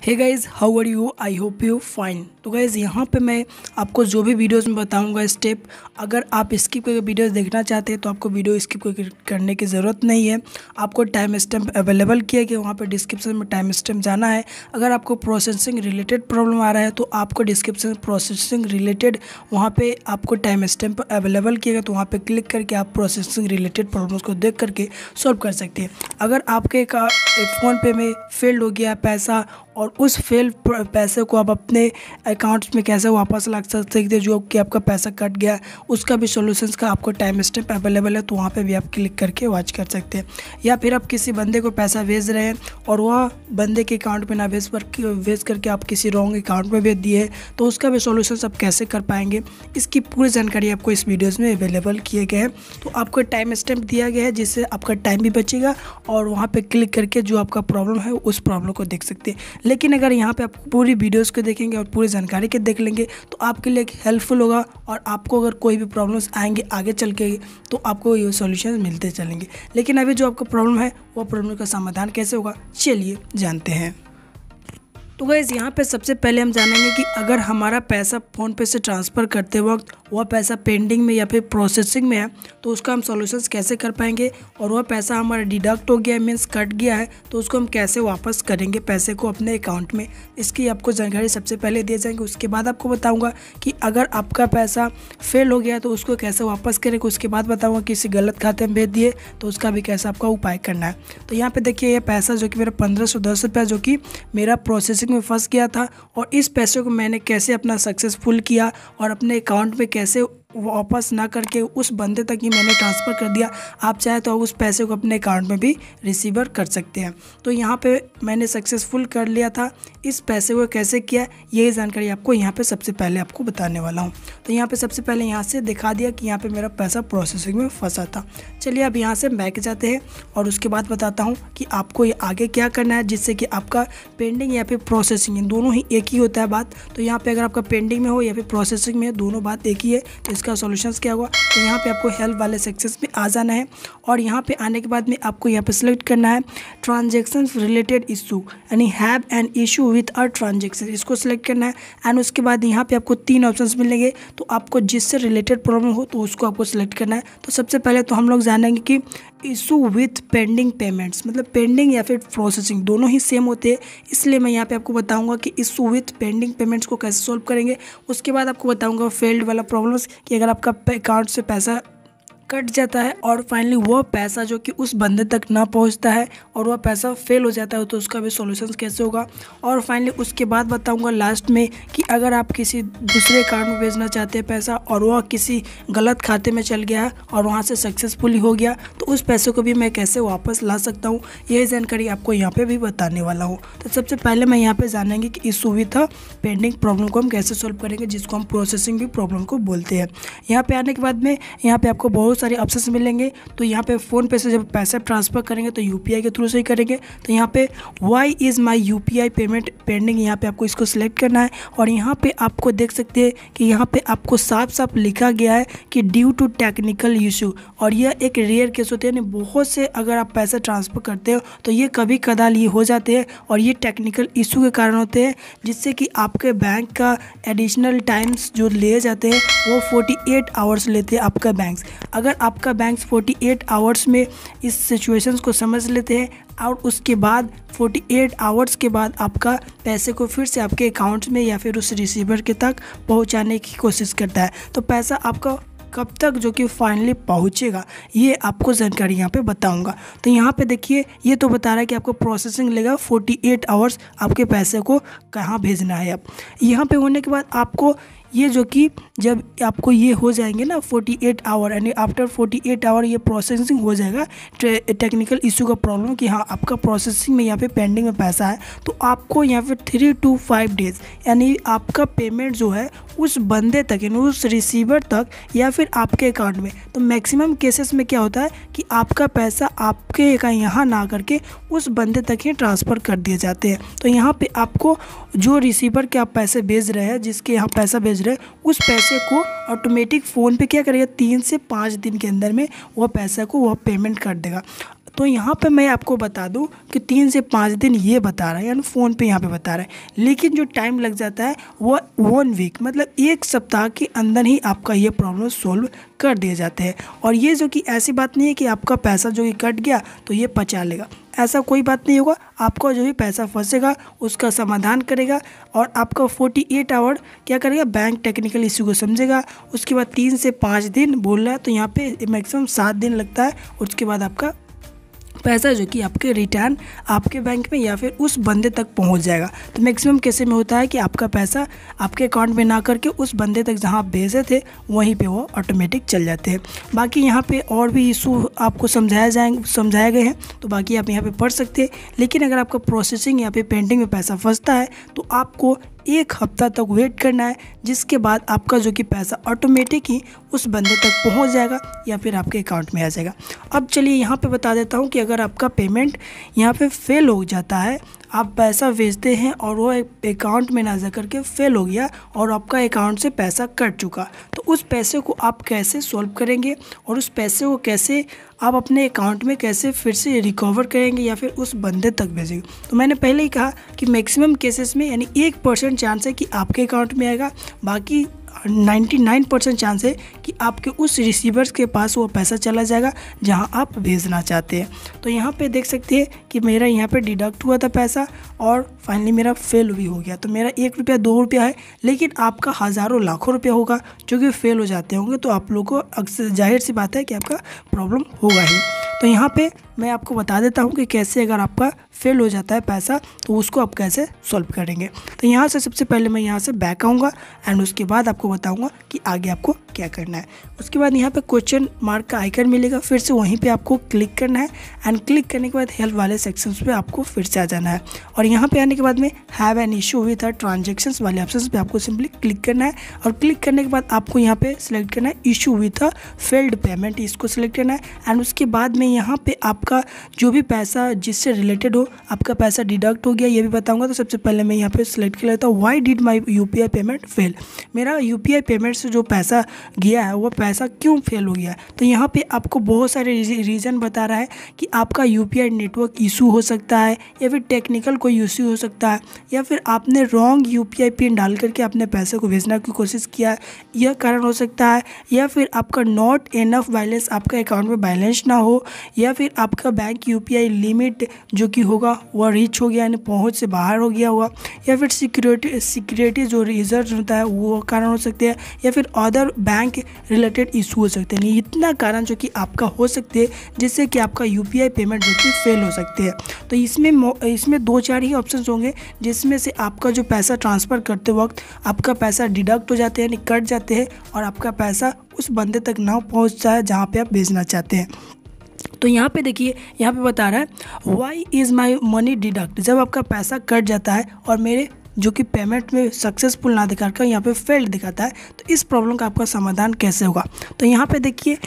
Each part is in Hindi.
Hey guys, how are you? I hope you fine. तो गाइज़ यहाँ पे मैं आपको जो भी वीडियोस में बताऊंगा स्टेप, अगर आप स्किप करके वीडियोस देखना चाहते हैं तो आपको वीडियो स्किप करने की ज़रूरत नहीं है। आपको टाइम स्टैम्प अवेलेबल किया गया, वहाँ पे डिस्क्रिप्शन में टाइम स्टैम्प जाना है। अगर आपको प्रोसेसिंग रिलेटेड प्रॉब्लम आ रहा है तो आपको डिस्क्रिप्शन प्रोसेसिंग रिलेटेड वहाँ पर आपको टाइम स्टैम्प अवेलेबल किया गया, तो वहाँ पर क्लिक करके आप प्रोसेसिंग रिलेटेड प्रॉब्लम्स को देख करके सॉल्व कर सकते हैं। अगर आपके फ़ोन पे में फेल्ड हो गया पैसा और उस फेल पैसे को आप अपने अकाउंट्स में कैसे वापस ला सकते हैं, जो कि आपका पैसा कट गया, उसका भी सॉल्यूशंस का आपको टाइम स्टैम्प अवेलेबल है, तो वहाँ पे भी आप क्लिक करके वॉच कर सकते हैं। या फिर आप किसी बंदे को पैसा भेज रहे हैं और वह बंदे के अकाउंट में ना भेज करके आप किसी रॉन्ग अकाउंट में भेज दिए, तो उसका भी सॉल्यूशंस आप कैसे कर पाएंगे, इसकी पूरी जानकारी आपको इस वीडियोज़ में अवेलेबल किए गए हैं। तो आपको टाइम स्टैम्प दिया गया है जिससे आपका टाइम भी बचेगा और वहाँ पर क्लिक करके जो आपका प्रॉब्लम है उस प्रॉब्लम को देख सकते हैं। लेकिन अगर यहाँ पे आप पूरी वीडियोस को देखेंगे और पूरी जानकारी के देख लेंगे तो आपके लिए हेल्पफुल होगा, और आपको अगर कोई भी प्रॉब्लम्स आएंगे आगे चल के तो आपको ये सॉल्यूशन मिलते चलेंगे। लेकिन अभी जो आपका प्रॉब्लम है वो प्रॉब्लम का समाधान कैसे होगा, चलिए जानते हैं। तो गाइस यहाँ पे सबसे पहले हम जानेंगे कि अगर हमारा पैसा फ़ोन पे से ट्रांसफ़र करते वक्त वह पैसा पेंडिंग में या फिर प्रोसेसिंग में है तो उसका हम सॉल्यूशंस कैसे कर पाएंगे, और वह पैसा हमारा डिडक्ट हो गया मीन्स कट गया है तो उसको हम कैसे वापस करेंगे पैसे को अपने अकाउंट में, इसकी आपको जानकारी सबसे पहले दिए जाएंगे। उसके बाद आपको बताऊँगा कि अगर आपका पैसा फेल हो गया तो उसको कैसे वापस करेंगे। उसके बाद बताऊँगा किसी गलत खाते में भेज दिए तो उसका भी कैसे आपका उपाय करना है। तो यहाँ पर देखिए ये पैसा जो कि मेरा 1510 रुपया जो कि मेरा प्रोसेसिंग में फंस गया था, और इस पैसे को मैंने कैसे अपना सक्सेसफुल किया और अपने अकाउंट में कैसे वापस ना करके उस बंदे तक ही मैंने ट्रांसफ़र कर दिया। आप चाहे तो उस पैसे को अपने अकाउंट में भी रिसीवर कर सकते हैं। तो यहाँ पे मैंने सक्सेसफुल कर लिया था। इस पैसे को कैसे किया यही जानकारी आपको यहाँ पे सबसे पहले आपको बताने वाला हूँ। तो यहाँ पे सबसे पहले यहाँ से दिखा दिया कि यहाँ पे मेरा पैसा प्रोसेसिंग में फंसा था। चलिए अब यहाँ से बैक जाते हैं और उसके बाद बताता हूँ कि आपको ये आगे क्या करना है जिससे कि आपका पेंडिंग या फिर प्रोसेसिंग दोनों ही एक ही होता है बात। तो यहाँ पर अगर आपका पेंडिंग में हो या फिर प्रोसेसिंग में, दोनों बात एक ही है। तो इसका सॉल्यूशंस क्या होगा, तो यहाँ पे आपको हेल्प वाले सेक्शंस में आ जाना है, और यहाँ पे आने के बाद में आपको यहाँ पे सिलेक्ट करना है ट्रांजैक्शंस रिलेटेड इशू, यानी have an issue with a transaction, इसको सिलेक्ट करना है। एंड उसके बाद यहाँ पे आपको 3 ऑप्शंस मिलेंगे, तो आपको जिससे रिलेटेड प्रॉब्लम हो तो उसको आपको सिलेक्ट करना है। तो सबसे पहले तो हम लोग जानेंगे कि इशू विथ पेंडिंग पेमेंट्स, मतलब पेंडिंग या फिर प्रोसेसिंग दोनों ही सेम होते हैं, इसलिए मैं यहाँ पे आपको बताऊंगा कि इशू विथ पेंडिंग पेमेंट्स को कैसे सॉल्व करेंगे। उसके बाद आपको बताऊंगा फेल्ड वाला प्रॉब्लम्स, कि अगर आपका अकाउंट से पैसा कट जाता है और फाइनली वह पैसा जो कि उस बंदे तक ना पहुंचता है और वह पैसा फेल हो जाता है तो उसका भी सॉल्यूशन कैसे होगा। और फाइनली उसके बाद बताऊंगा लास्ट में कि अगर आप किसी दूसरे अकाउंट में भेजना चाहते हैं पैसा और वह किसी गलत खाते में चल गया और वहां से सक्सेसफुली हो गया तो उस पैसे को भी मैं कैसे वापस ला सकता हूँ, यही जानकारी आपको यहाँ पर भी बताने वाला हूँ। तो सबसे पहले मैं यहाँ पर जानेंगे कि इस सुविधा पेंडिंग प्रॉब्लम को हम कैसे सॉल्व करेंगे, जिसको हम प्रोसेसिंग भी प्रॉब्लम को बोलते हैं। यहाँ पर आने के बाद में यहाँ पर आपको बहुत सारे ऑप्शंस मिलेंगे। तो यहाँ पे फ़ोन पे से जब पैसा ट्रांसफ़र करेंगे तो यूपीआई के थ्रू से ही करेंगे। तो यहाँ पे why is my UPI payment pending, यहाँ पे आपको इसको सिलेक्ट करना है, और यहाँ पे आपको देख सकते हैं कि यहाँ पे आपको साफ साफ लिखा गया है कि ड्यू टू टेक्निकल इशू, और यह एक रेयर केस होते हैं। बहुत से अगर आप पैसा ट्रांसफ़र करते हो तो ये कभी कदाल ये हो जाते हैं, और ये टेक्निकल इशू के कारण होते हैं, जिससे कि आपके बैंक का एडिशनल टाइम्स जो लिए जाते हैं वो 48 आवर्स लेते हैं आपका बैंक। अगर आपका बैंक 48 आवर्स में इस सिचुएशंस को समझ लेते हैं और उसके बाद 48 आवर्स के बाद आपका पैसे को फिर से आपके अकाउंट में या फिर उस रिसीवर के तक पहुंचाने की कोशिश करता है, तो पैसा आपका कब तक जो कि फाइनली पहुंचेगा ये आपको जानकारी यहाँ पे बताऊंगा। तो यहाँ पे देखिए ये तो बता रहा है कि आपको प्रोसेसिंग लेगा 48 आवर्स आपके पैसे को कहाँ भेजना है। अब यहाँ पे होने के बाद आपको ये जो कि जब आपको ये हो जाएंगे ना 48 आवर, यानी आफ्टर 48 आवर ये प्रोसेसिंग हो जाएगा टेक्निकल इशू का प्रॉब्लम कि हाँ आपका प्रोसेसिंग में यहाँ पे पेंडिंग में पैसा है, तो आपको यहाँ पे 3 to 5 डेज़ यानी आपका पेमेंट जो है उस बंदे तक यानी उस रिसीवर तक या फिर आपके अकाउंट में। तो मैक्सिमम केसेस में क्या होता है कि आपका पैसा आपके यहाँ ना करके उस बंदे तक ही ट्रांसफ़र कर दिए जाते हैं। तो यहाँ पे आपको जो रिसीवर के आप पैसे भेज रहे हैं, जिसके यहाँ पैसा भेज रहे हैं, उस पैसे को ऑटोमेटिक फ़ोन पे क्या करेगा 3 से 5 दिन के अंदर में वह पैसा को वह पेमेंट कर देगा। तो यहाँ पे मैं आपको बता दूँ कि 3 से 5 दिन ये बता रहा है, यानी फ़ोन पे यहाँ पे बता रहा है, लेकिन जो टाइम लग जाता है वो 1 वीक मतलब 1 सप्ताह के अंदर ही आपका ये प्रॉब्लम सोल्व कर दिए जाते हैं। और ये जो कि ऐसी बात नहीं है कि आपका पैसा जो कि कट गया तो ये पचा लेगा, ऐसा कोई बात नहीं होगा। आपका जो भी पैसा फंसेगा उसका समाधान करेगा और आपका 48 आवर क्या करेगा, बैंक टेक्निकल इशू को समझेगा। उसके बाद 3 से 5 दिन बोल रहा है, तो यहाँ पे मैक्सिमम 7 दिन लगता है। उसके बाद आपका पैसा जो कि आपके रिटर्न आपके बैंक में या फिर उस बंदे तक पहुंच जाएगा। तो मैक्सिमम केसेस में होता है कि आपका पैसा आपके अकाउंट में ना करके उस बंदे तक जहां आप भेजे थे वहीं पे वो ऑटोमेटिक चल जाते हैं। बाकी यहाँ पे और भी इशू आपको समझाए गए हैं, तो बाकी आप यहाँ पे पढ़ सकते हैं। लेकिन अगर आपका प्रोसेसिंग या फिर पेंडिंग में पैसा फंसता है तो आपको 1 हफ्ता तक वेट करना है, जिसके बाद आपका जो कि पैसा ऑटोमेटिक ही उस बंदे तक पहुंच जाएगा या फिर आपके अकाउंट में आ जाएगा। अब चलिए यहाँ पे बता देता हूँ कि अगर आपका पेमेंट यहाँ पे फेल हो जाता है, आप पैसा भेजते हैं और वो अकाउंट में ना जा करके फेल हो गया और आपका अकाउंट से पैसा कट चुका, तो उस पैसे को आप कैसे सॉल्व करेंगे और उस पैसे को कैसे आप अपने अकाउंट में कैसे फिर से रिकवर करेंगे या फिर उस बंदे तक भेजेंगे। तो मैंने पहले ही कहा कि मैक्सिमम केसेस में यानी 1% चांस है कि आपके अकाउंट में आएगा, बाकी 99% चांस है कि आपके उस रिसीवर्स के पास वो पैसा चला जाएगा जहां आप भेजना चाहते हैं। तो यहाँ पे देख सकते हैं कि मेरा यहाँ पे डिडक्ट हुआ था पैसा और फाइनली मेरा फेल भी हो गया। तो मेरा 1 रुपया 2 रुपया है, लेकिन आपका हज़ारों लाखों रुपया होगा जो कि फेल हो जाते होंगे, तो आप लोगों को अक्सर जाहिर सी बात है कि आपका प्रॉब्लम होगा ही। तो यहाँ पे मैं आपको बता देता हूँ कि कैसे अगर आपका फेल हो जाता है पैसा तो उसको आप कैसे सॉल्व करेंगे। तो यहाँ से सबसे पहले मैं यहाँ से बैक आऊँगा एंड उसके बाद आपको बताऊँगा कि आगे आपको क्या करना है। उसके बाद यहाँ पे क्वेश्चन मार्क का आइकन मिलेगा, फिर से वहीं पे आपको क्लिक करना है एंड क्लिक करने के बाद हेल्प वाले सेक्शंस पे आपको फिर से आ जाना है और यहाँ पे आने के बाद में have an issue with transactions वाले ऑप्शन पे आपको सिंपली क्लिक करना है और क्लिक करने के बाद आपको यहाँ पे सिलेक्ट करना है issue with a failed payment, इसको सिलेक्ट करना है एंड उसके बाद में यहाँ पे आपका जो भी पैसा जिससे रिलेटेड हो आपका पैसा डिडक्ट हो गया ये भी बताऊंगा। तो सबसे पहले मैं यहाँ पे सिलेक्ट कर लेता हूँ why did my UPI payment fail, मेरा यूपीआई पेमेंट से जो पैसा गया है वो पैसा क्यों फेल हो गया है। तो यहाँ पे आपको बहुत सारे रीज़न बता रहा है कि आपका यूपीआई नेटवर्क इशू हो सकता है या फिर टेक्निकल कोई इशू हो सकता है या फिर आपने रॉन्ग यूपीआई पिन डाल करके अपने पैसे को भेजने की कोशिश किया है, यह कारण हो सकता है, या फिर आपका नॉट इनफ बैलेंस, आपका अकाउंट में बैलेंस ना हो, या फिर आपका बैंक यूपीआई लिमिट जो कि होगा वह रीच हो गया यानी पहुंच से बाहर हो गया हुआ, या फिर सिक्योरिटी जो रिजर्व होता है वो कारण हो सकते हैं, या फिर अदर बैंक रिलेटेड इशू हो सकते हैं। इतना कारण जो कि आपका हो सकते हैं जिससे कि आपका यूपीआई पेमेंट जो कि फेल हो सकते हैं। तो इसमें 2-4 ही ऑप्शंस होंगे जिसमें से आपका जो पैसा ट्रांसफ़र करते वक्त आपका पैसा डिडक्ट हो जाते हैं यानी कट जाते हैं और आपका पैसा उस बंदे तक ना पहुँचता है जहाँ पर आप भेजना चाहते हैं। तो यहाँ पे देखिए, यहाँ पे बता रहा है why is my money deduct, जब आपका पैसा कट जाता है और मेरे जो कि पेमेंट में सक्सेसफुल ना दिखा कर यहाँ पे फेल्ड दिखाता है, तो इस प्रॉब्लम का आपका समाधान कैसे होगा। तो यहाँ पे देखिए,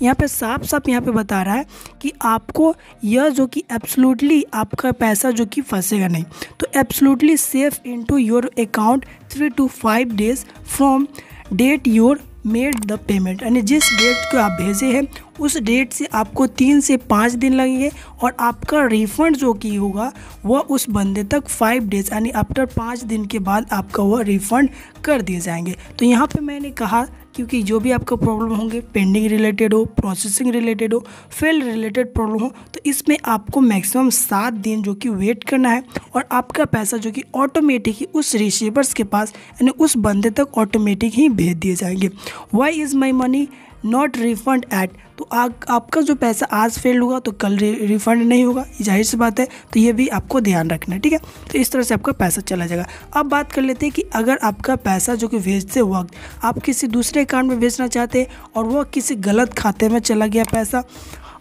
यहाँ पे साफ साफ यहाँ पे बता रहा है कि आपको यह जो कि एब्सोल्युटली आपका पैसा जो कि फंसेगा नहीं, तो absolutely safe into your account 3 to 5 days from date your made the payment, यानी जिस डेट को आप भेजे हैं उस डेट से आपको 3 से 5 दिन लगेंगे और आपका रिफ़ंड जो कि होगा वह उस बंदे तक 5 डेज़ यानी आफ्टर 5 दिन के बाद आपका वह रिफ़ंड कर दिए जाएंगे। तो यहाँ पे मैंने कहा क्योंकि जो भी आपका प्रॉब्लम होंगे पेंडिंग रिलेटेड हो, प्रोसेसिंग रिलेटेड हो, फेल रिलेटेड प्रॉब्लम हो, तो इसमें आपको मैक्सिमम 7 दिन जो कि वेट करना है और आपका पैसा जो कि ऑटोमेटिक ही उस रिसीवर्स के पास यानी उस बंदे तक ऑटोमेटिक ही भेज दिए जाएंगे। Why is my money not refund yet, तो आपका जो पैसा आज फेल होगा तो कल रिफंड नहीं होगा, जाहिर सी बात है, तो ये भी आपको ध्यान रखना है, ठीक है। तो इस तरह से आपका पैसा चला जाएगा। अब बात कर लेते हैं कि अगर आपका पैसा जो कि भेजते वक्त आप किसी दूसरे अकाउंट में भेजना चाहते हैं और वह किसी गलत खाते में चला गया पैसा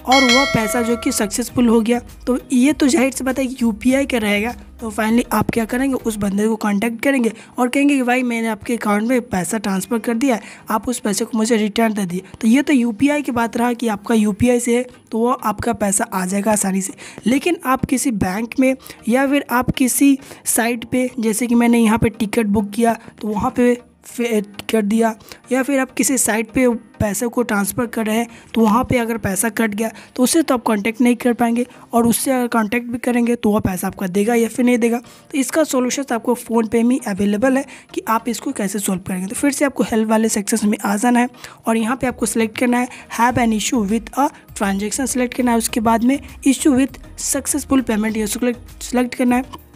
और वह पैसा जो कि सक्सेसफुल हो गया, तो ये तो जाहिर सी बात है यूपीआई का रहेगा। तो फाइनली आप क्या करेंगे, उस बंदे को कांटेक्ट करेंगे और कहेंगे कि भाई मैंने आपके अकाउंट में पैसा ट्रांसफ़र कर दिया है, आप उस पैसे को मुझे रिटर्न दे दिए। तो ये तो यूपीआई की बात रहा कि आपका यूपीआई से है तो वो आपका पैसा आ जाएगा आसानी से। लेकिन आप किसी बैंक में या फिर आप किसी साइट पे, जैसे कि मैंने यहाँ पे टिकट बुक किया तो वहाँ पे कर दिया, या फिर आप किसी साइट पे पैसे को ट्रांसफ़र कर रहे हैं तो वहाँ पे अगर पैसा कट गया तो उससे तो आप कांटेक्ट नहीं कर पाएंगे, और उससे अगर कांटेक्ट भी करेंगे तो वह पैसा आपका देगा या फिर नहीं देगा। तो इसका सोल्यूशन आपको फ़ोनपे में अवेलेबल है कि आप इसको कैसे सोल्व करेंगे। तो फिर से आपको हेल्प वाले सेक्शन में आ जाना है और यहाँ पर आपको सेलेक्ट करना है have an issue with a transaction select करना है। उसके बाद में इशू विथ सक्सेसफुल पेमेंट ये सेलेक्ट करना है।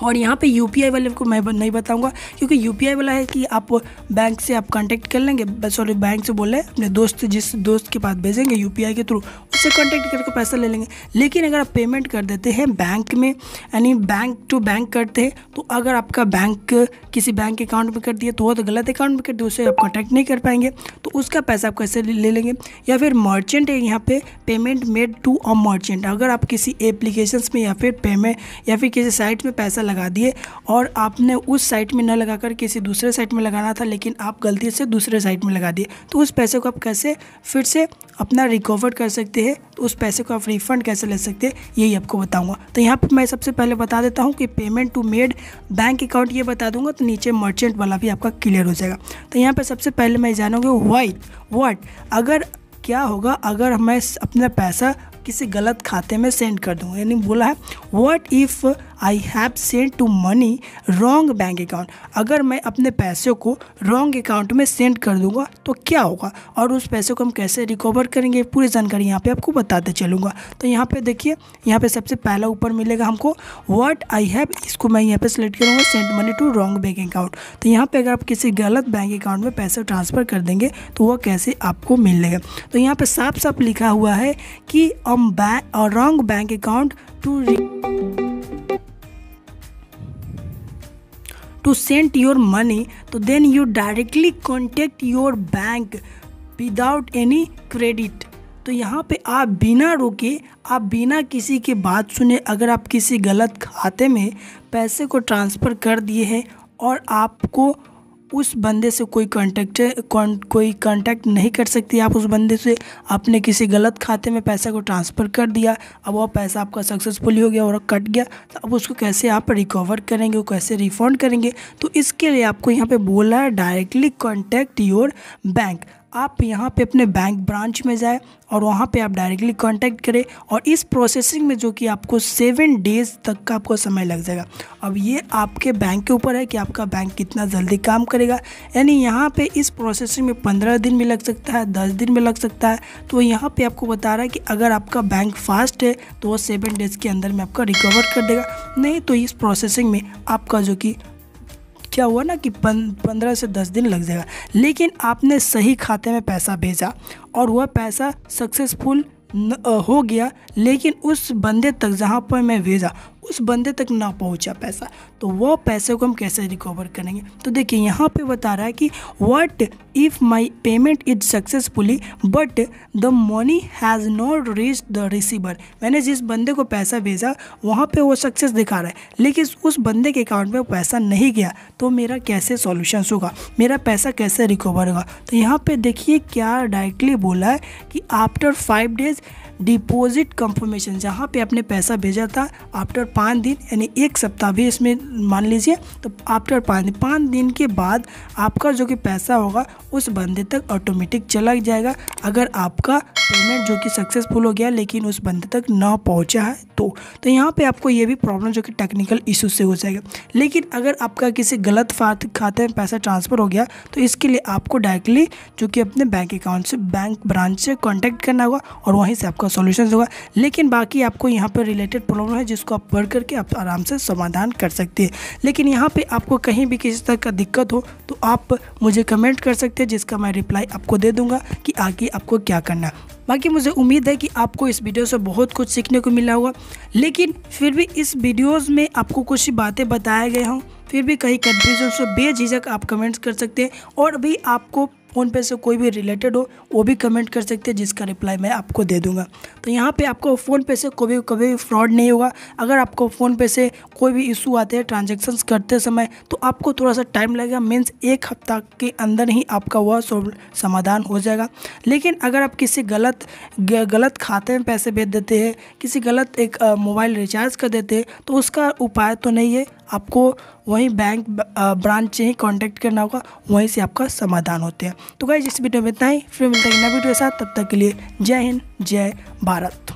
और यहाँ पे यूपीआई वाले को मैं नहीं बताऊंगा, क्योंकि यूपीआई वाला है कि आप बैंक से आप कांटेक्ट कर लेंगे, सॉरी बैंक से बोले अपने दोस्त, जिस दोस्त के पास भेजेंगे यूपीआई के थ्रू, उससे कांटेक्ट करके पैसा ले लेंगे। लेकिन अगर आप पेमेंट कर देते हैं बैंक में, यानी बैंक टू बैंक करते हैं, तो अगर आपका बैंक किसी बैंक अकाउंट में कर दिया तो वो तो गलत अकाउंट में कर दिया, उससे आप कांटेक्ट नहीं कर पाएंगे, तो उसका पैसा आप कैसे ले लेंगे। या फिर मर्चेंट है यहाँ पे payment made to a merchant, अगर आप किसी एप्लीकेशंस में या फिर पेमेंट या फिर किसी साइट में पैसा लगा दिए और आपने उस साइट में न लगाकर किसी दूसरे साइट में लगाना था, लेकिन आप गलती से दूसरे साइट में लगा दिए, तो उस पैसे को आप कैसे फिर से अपना रिकवर कर सकते हैं, तो उस पैसे को आप रिफ़ंड कैसे ले सकते हैं, यही आपको बताऊंगा। तो यहाँ पर मैं सबसे पहले बता देता हूँ कि payment to made bank account ये बता दूंगा, तो नीचे मर्चेंट वाला भी आपका क्लियर हो जाएगा। तो यहाँ पर सबसे पहले मैं जानूंगा व्हाट अगर क्या होगा अगर मैं अपना पैसा किसी गलत खाते में सेंड कर दूँ, यानी बोला है what if I have send to money wrong bank account, अगर मैं अपने पैसे को रॉन्ग अकाउंट में सेंड कर दूंगा तो क्या होगा और उस पैसे को हम कैसे रिकवर करेंगे, पूरी जानकारी यहाँ पे आपको बताते चलूँगा। तो यहाँ पे देखिए, यहाँ पे सबसे पहला ऊपर मिलेगा हमको व्हाट आई हैव, इसको मैं यहाँ पे सेलेक्ट करूँगा send money to wrong bank account. तो यहाँ पे अगर आप किसी गलत बैंक अकाउंट में पैसे ट्रांसफ़र कर देंगे तो वह कैसे आपको मिलेगा। तो यहाँ पे साफ साफ लिखा हुआ है कि wrong bank account to send your money, तो then you directly contact your bank without any credit। तो यहाँ पे आप बिना रुके, आप बिना किसी की बात सुने, अगर आप किसी गलत खाते में पैसे को ट्रांसफ़र कर दिए हैं और आपको उस बंदे से कोई कांटेक्ट नहीं कर सकती, आप उस बंदे से आपने किसी गलत खाते में पैसे को ट्रांसफ़र कर दिया, अब वो पैसा आपका सक्सेसफुली हो गया और कट गया, तो अब उसको कैसे आप रिकवर करेंगे, वो कैसे रिफ़ंड करेंगे। तो इसके लिए आपको यहाँ पे बोला है डायरेक्टली कॉन्टैक्ट योर बैंक। आप यहाँ पे अपने बैंक ब्रांच में जाए और वहाँ पे आप डायरेक्टली कांटेक्ट करें, और इस प्रोसेसिंग में जो कि आपको 7 डेज़ तक का आपको समय लग जाएगा। अब ये आपके बैंक के ऊपर है कि आपका बैंक कितना जल्दी काम करेगा, यानी यहाँ पे इस प्रोसेसिंग में 15 दिन भी लग सकता है, 10 दिन में लग सकता है। तो यहाँ पे आपको बता रहा है कि अगर आपका बैंक फास्ट है तो वो 7 डेज़ के अंदर में आपका रिकवर कर देगा, नहीं तो इस प्रोसेसिंग में आपका जो कि क्या हुआ ना कि 15 से 10 दिन लग जाएगा। लेकिन आपने सही खाते में पैसा भेजा और वह पैसा सक्सेसफुल हो गया, लेकिन उस बंदे तक जहाँ पर मैं भेजा उस बंदे तक ना पहुँचा पैसा, तो वो पैसे को हम कैसे रिकवर करेंगे। तो देखिए यहाँ पे बता रहा है कि what if my payment is successfully but the money has not reached the receiver, मैंने जिस बंदे को पैसा भेजा वहाँ पे वो सक्सेस दिखा रहा है, लेकिन उस बंदे के अकाउंट में वो पैसा नहीं गया, तो मेरा कैसे सॉल्यूशंस होगा, मेरा पैसा कैसे रिकवर होगा। तो यहाँ पे देखिए क्या डायरेक्टली बोला है कि आफ्टर 5 डेज़ डिपॉजिट कंफर्मेशन, जहाँ पे आपने पैसा भेजा था आफ्टर 5 दिन, यानी 1 सप्ताह भी इसमें मान लीजिए, तो आफ्टर 5 दिन के बाद आपका जो कि पैसा होगा उस बंदे तक ऑटोमेटिक चला जाएगा, अगर आपका पेमेंट जो कि सक्सेसफुल हो गया लेकिन उस बंदे तक ना पहुंचा है तो यहाँ पे आपको ये भी प्रॉब्लम जो कि टेक्निकल इशू से हो जाएगा। लेकिन अगर आपका किसी गलत खाते में पैसा ट्रांसफ़र हो गया तो इसके लिए आपको डायरेक्टली जो कि अपने बैंक अकाउंट से, बैंक ब्रांच से कॉन्टैक्ट करना होगा और वहीं से आपका सॉल्यूशन होगा। लेकिन बाकी आपको यहाँ पर रिलेटेड प्रॉब्लम है जिसको आप पढ़ करके आप आराम से समाधान कर सकते हैं। लेकिन यहाँ पे आपको कहीं भी किसी तरह का दिक्कत हो तो आप मुझे कमेंट कर सकते हैं, जिसका मैं रिप्लाई आपको दे दूँगा कि आगे आपको क्या करना है। बाकी मुझे उम्मीद है कि आपको इस वीडियो से बहुत कुछ सीखने को मिला होगा, लेकिन फिर भी इस वीडियोज़ में आपको कुछ बातें बताए गए हों, फिर भी कहीं कन्फ्यूजन से बेझिझक आप कमेंट्स कर सकते हैं, और भी आपको फ़ोनपे से कोई भी रिलेटेड हो वो भी कमेंट कर सकते हैं, जिसका रिप्लाई मैं आपको दे दूंगा। तो यहाँ पे आपको फ़ोनपे से कभी फ्रॉड नहीं होगा। अगर आपको फ़ोनपे से कोई भी इशू आते हैं ट्रांजैक्शंस करते समय तो आपको थोड़ा सा टाइम लगेगा, मीन्स 1 हफ्ता के अंदर ही आपका वह समाधान हो जाएगा। लेकिन अगर आप किसी गलत खाते में पैसे भेज देते हैं, किसी गलत एक मोबाइल रिचार्ज कर देते हैं, तो उसका उपाय तो नहीं है, आपको वहीं बैंक ब्रांच से ही कांटेक्ट करना होगा, वहीं से आपका समाधान होते हैं। तो गाइस इस वीडियो में इतना ही, फिर मिलते हैं नए वीडियो के साथ, तब तक के लिए जय हिंद जय भारत।